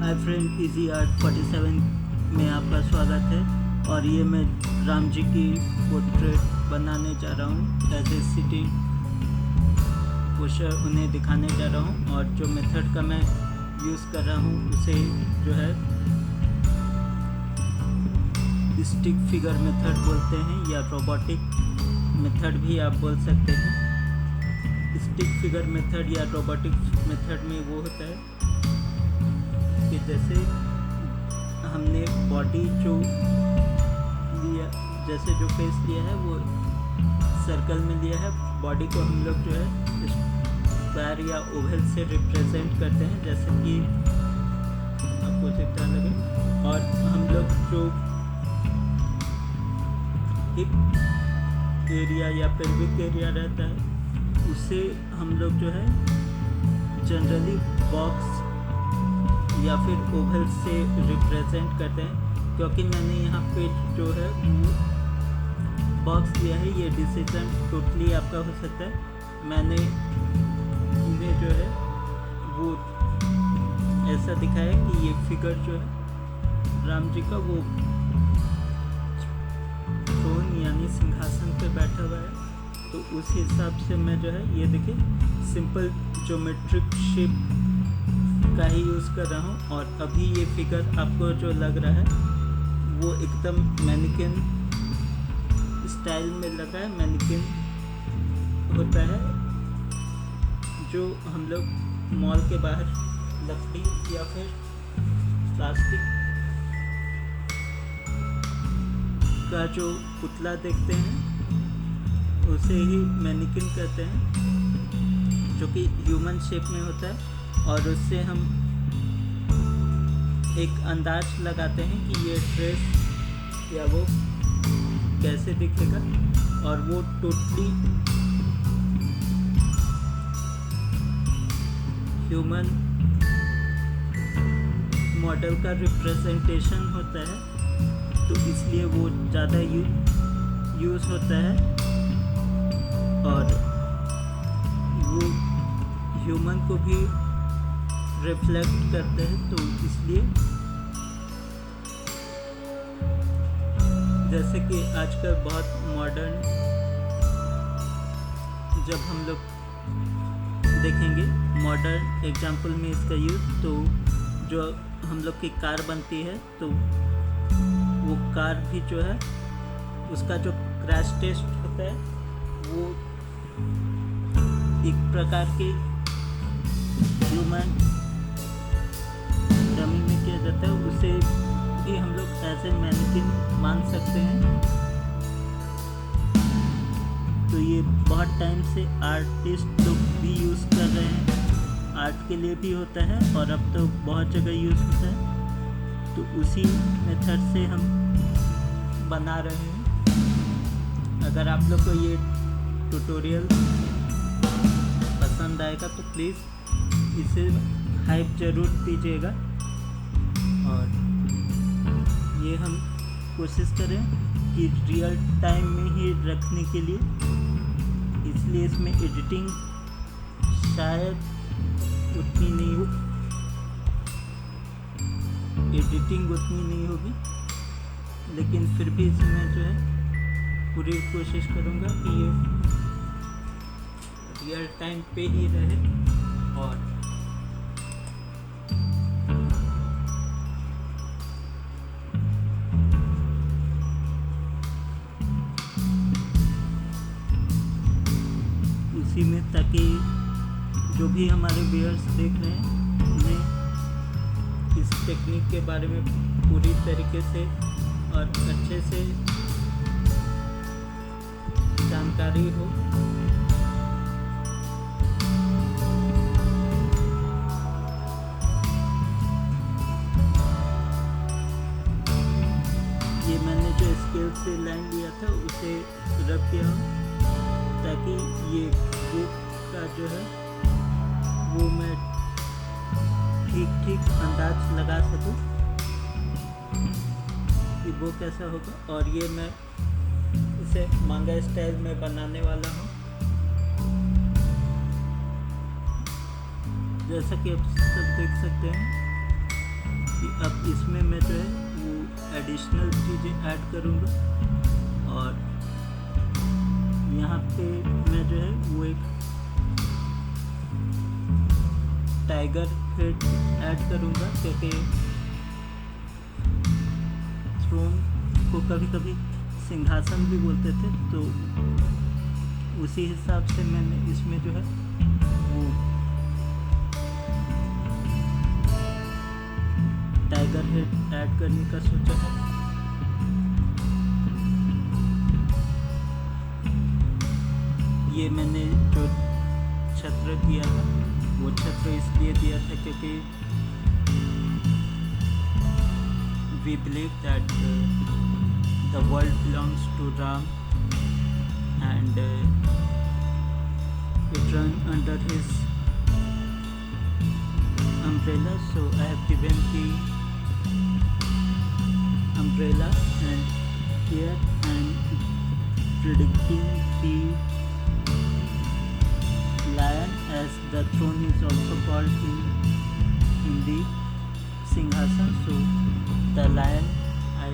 Hi friend, easy art 47 में आपका स्वागत है। और ये मैं राम जी की पोर्ट्रेट बनाने जा रहा हूँ। ऐसे सिटिंग पोस्चर उन्हें दिखाने जा रहा हूँ। और जो मेथड का मैं यूज़ कर रहा हूँ उसे जो है स्टिक फिगर मेथड बोलते हैं, या रोबोटिक मेथड भी आप बोल सकते हैं। स्टिक फिगर मेथड या रोबोटिक मेथड में वो होता है कि जैसे हमने बॉडी जो लिया, जैसे जो फेस लिया है वो सर्कल में लिया है, बॉडी को हम लोग जो है स्क्वायर या ओवल से रिप्रेजेंट करते हैं, जैसे कि आपको दिखता लगे। और हम लोग जो हिप एरिया या पेल्विक एरिया रहता है उसे हम लोग जो है जनरली बॉक्स या फिर ओवल से रिप्रेजेंट करते हैं। क्योंकि मैंने यहाँ पे जो है बॉक्स लिया है, ये डिसीजन टोटली आपका हो सकता है। मैंने इन्हें जो है वो ऐसा दिखाया कि ये फिगर जो है राम जी का वो थ्रोन यानी सिंहासन पे बैठा हुआ है, तो उस हिसाब से मैं जो है ये देखिए सिंपल ज्योमेट्रिक शेप का ही यूज़ कर रहा हूँ। और अभी ये फिगर आपको जो लग रहा है वो एकदम मैनिक्विन स्टाइल में लगा है। मैनिक्विन होता है जो हम लोग मॉल के बाहर लकड़ी या फिर प्लास्टिक का जो पुतला देखते हैं उसे ही मैनिक्विन कहते हैं, जो कि ह्यूमन शेप में होता है। और उससे हम एक अंदाज लगाते हैं कि ये ड्रेस या वो कैसे दिखेगा। और वो टोटली ह्यूमन मॉडल का रिप्रेजेंटेशन होता है, तो इसलिए वो ज़्यादा यूज़ होता है। और वो ह्यूमन को भी रिफ्लेक्ट करते हैं, तो इसलिए जैसे कि आजकल बहुत मॉडर्न जब हम लोग देखेंगे मॉडर्न एग्जांपल में इसका यूज़, तो जो हम लोग की कार बनती है तो वो कार भी जो है उसका जो क्रैश टेस्ट होता है वो एक प्रकार के ह्यूमन डमी में किया जाता है। उसे भी हम लोग ऐसे मैनिक्विन मान सकते हैं। तो ये बहुत टाइम से आर्टिस्ट लोग भी यूज़ कर रहे हैं, आर्ट के लिए भी होता है और अब तो बहुत जगह यूज़ होता है। तो उसी मेथड से हम बना रहे हैं। अगर आप लोग को ये ट्यूटोरियल पसंद आएगा तो प्लीज़ इसे हाइप ज़रूर दीजिएगा। और ये हम कोशिश करें कि रियल टाइम में ही रखने के लिए, इसलिए इसमें एडिटिंग शायद उतनी नहीं होगी, लेकिन फिर भी इसमें जो है पूरी कोशिश करूँगा कि ये रियल टाइम पे ही रहे। और उसी में, ताकि जो भी हमारे व्यूअर्स देख रहे हैं उन्हें इस टेक्निक के बारे में पूरी तरीके से और अच्छे से जानकारी हो। ये मैंने जो स्केल से लाइन लिया था उसे रब किया ताकि ये बुक का जो है वो मैं ठीक अंदाज लगा सकूं कि वो कैसा होगा। और ये मैं इसे मांगा स्टाइल में बनाने वाला हूँ। जैसा कि आप सब देख सकते हैं कि अब इसमें मैं जो है वो एडिशनल चीज़ें ऐड करूँगा। और यहाँ पे मैं जो है वो एक टाइगर हेड ऐड करूँगा, क्योंकि थ्रोन को कभी कभी सिंहासन भी बोलते थे, तो उसी हिसाब से मैंने इसमें जो है वो टाइगर हेड ऐड करने का सोचा है। ये मैंने जो छत्र दिया है वो छत्र इसलिए दिया था क्योंकि we believe that the world belongs to Ram and it runs under his umbrella, so I have given the umbrella, and here I am predicting the lion, as the throne is also called in the Singhasan. So the lion, I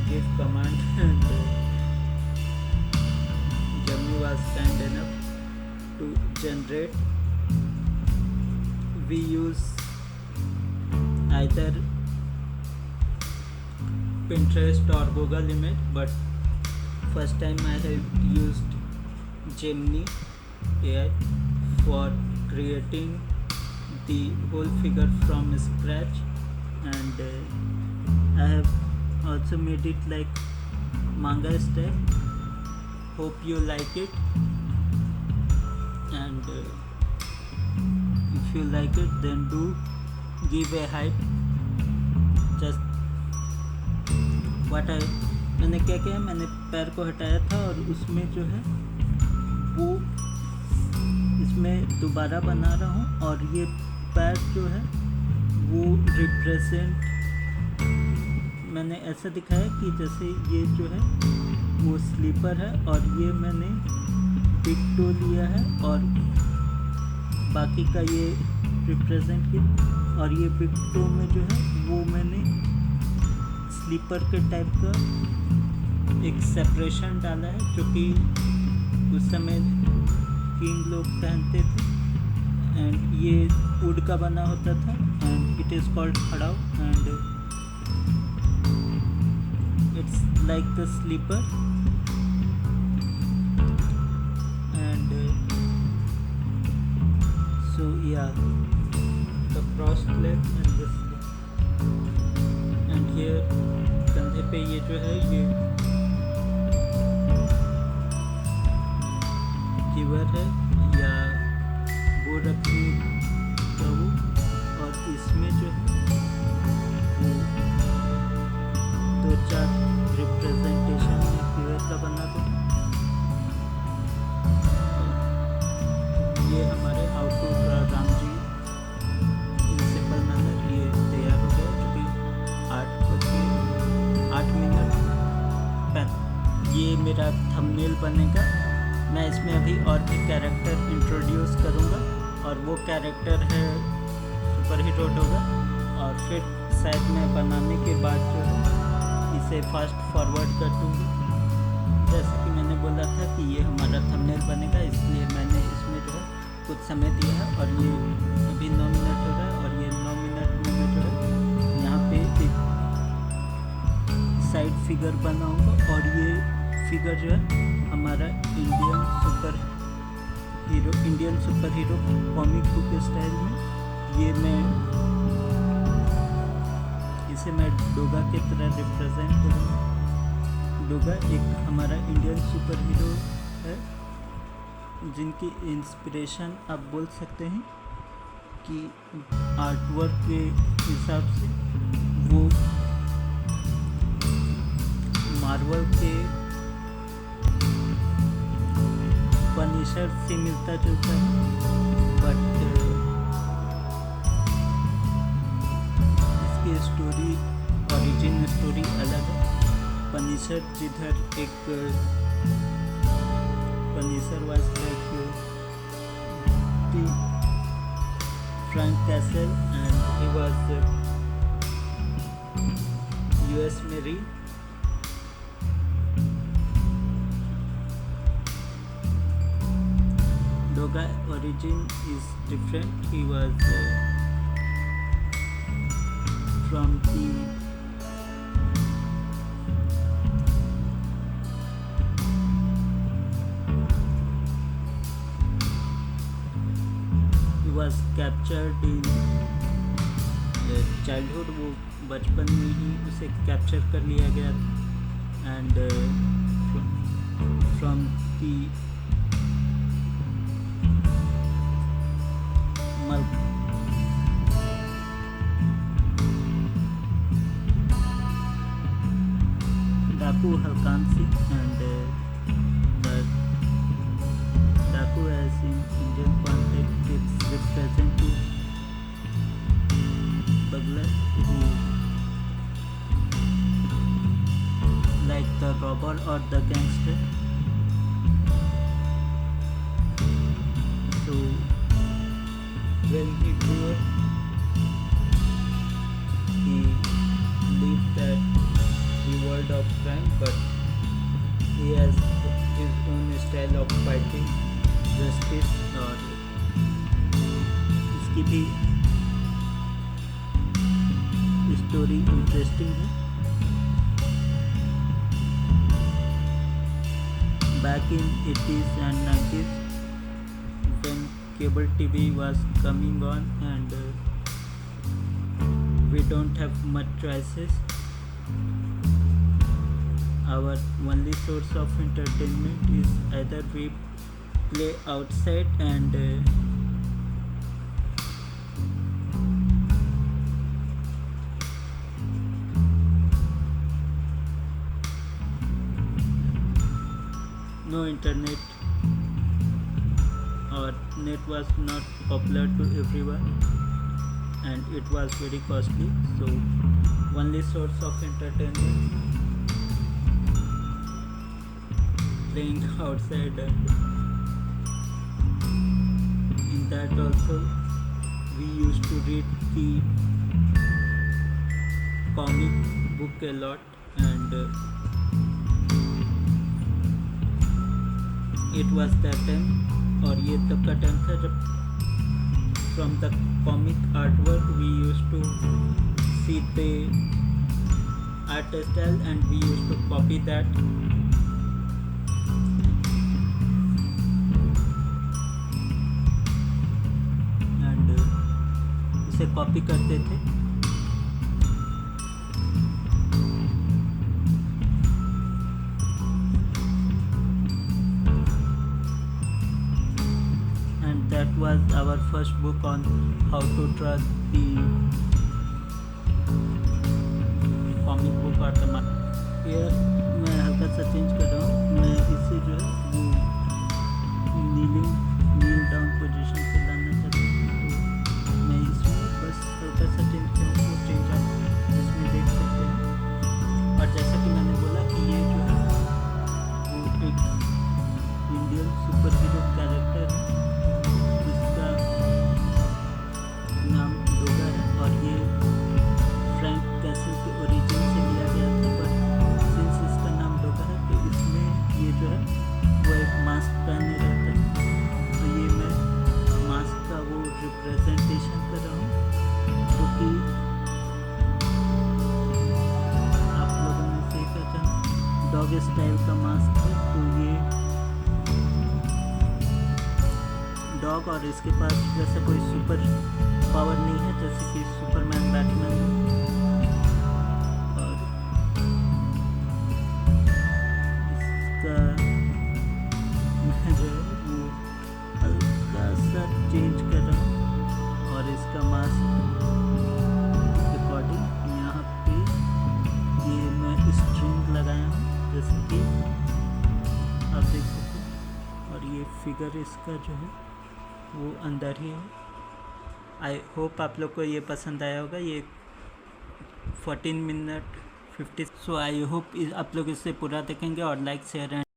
give command and Jammu was kind enough to generate. We use either Pinterest or Google image, but first time I have used Gemini AI for creating the whole figure from scratch, and I have also made it like manga style. Hope you like it, and if you like it then do give a hype. Just what I मैंने क्या किया, मैंने पैर को हटाया था और उसमें जो है वो इसमें दोबारा बना रहा हूँ, और ये पैर जो है वो रिप्रेजेंट मैंने ऐसा दिखाया कि जैसे ये जो है वो स्लीपर है, और ये मैंने बिग टो लिया है और बाकी का ये रिप्रेजेंट किया, और ये बिग टो में जो है वो मैंने स्लीपर के टाइप का एक सेपरेशन डाला है, जो कि उस समय किंग लोग पहनते थे, एंड ये वुड का बना होता था, and it is called khadau, and it's like the slipper, and so या the crossed leg and this, and ये कंधे पे ये जो है ये गिवर है या वो रखने का वो, और इसमें जो है वो 2-4 रिप्रेजेंटेशन गिवर का बना दो। ये हमारे how to draw Ram ji in simple manner ये तैयार हो गया, जो कि 8 ये मेरा थंबनेल बनेगा। मैं इसमें अभी और भी कैरेक्टर इंट्रोड्यूस करूँगा, और वो कैरेक्टर है सुपर हीरो होगा, और फिर शायद मैं बनाने के बाद जो है इसे फास्ट फॉरवर्ड कर दूँगी। जैसे कि मैंने बोला था कि ये हमारा थंबनेल बनेगा, इसलिए मैंने इसमें जो है कुछ समय दिया है, और ये अभी 9 मिनट हो रहा है, और ये 9 मिनट में मैं जो है यहाँ पे एक साइड फिगर बनाऊँगा, और ये फिगर जो है हमारा Indian super hero comic book style में, ये इसे मैं डोगा की तरह रिप्रेजेंट करूँगा। डोगा एक हमारा इंडियन सुपर हीरो है, जिनकी इंस्पिरेशन आप बोल सकते हैं कि आर्टवर्क के हिसाब से वो मार्वल के पनिशर से मिलता जुलता है, बट इसकी स्टोरी ओरिजिन स्टोरी अलग है। पनिशर जिधर एक Punisher was like the Frank castle, and he was story. Doga origin is different. He was from the was captured in childhood, वो बचपन में ही उसे कैप्चर कर लिया गया एंड फ्रॉम दी डाकू हल्कांसी एंड डाकू as in Indian context it's represent to burglar who like the robber or the gangster. So when he grew up he lived that the world of crime, but he has his own style of fighting justice. और इसकी भी story interesting है. Back in 80s and 90s when cable TV was coming on and we don't have much choices, our only source of entertainment is either we play outside and no internet or net was not popular to everyone and it was very costly, so only source of entertainment playing outside, and in that also we used to read the comic book a lot and it was that time, और ये तब का time था जब from the comic artwork we used to see the art style and we used to copy that. and उसे copy करते थे. That was our first book on how to draw the comic book or the here मैं हल्का सा change कर रहा हूँ. मैं इसे जो है वो नील डाउन पोजीशन पे लाना चाहता हूँ, तो मैं इसमें बस हल्का सा चेंज कर रहा हूँ. वो चेंज आप इसमें देख सकते हैं. और जैसा कि मैंने बोला कि ये जो है वो एक इंडियन सुपर हीरो कैरेक्टर है. नाम डोगा है और ये फ्रैंक कैसल के ओरिजिन से लिया गया था, पर सिंस इसका नाम डोगा है तो इसमें ये जो है वो एक मास्क पहने रहता है. तो ये मैं मास्क का वो रिप्रेजेंटेशन कर रहा हूँ क्योंकि आप लोगों ने सही पहचाना डॉग स्टाइल का मास्क है. तो ये डॉग और इसके पास जैसे कोई सुपर पावर नहीं है जैसे कि सुपरमैन, बैटमैन, और इसका मैं जो है वो हल्का सा चेंज कर रहा हूँ और इसका मास्क अकॉर्डिंग यहाँ पे ये मैं स्ट्रिंग लगाया हूँ जैसे कि आप देख सकते हैं. और ये फिगर इसका जो है वो अंदर ही है. आई होप आप लोग को ये पसंद आया होगा. ये 14 मिनट 50. सो आई होप आप लोग इसे पूरा देखेंगे और लाइक शेयर एंड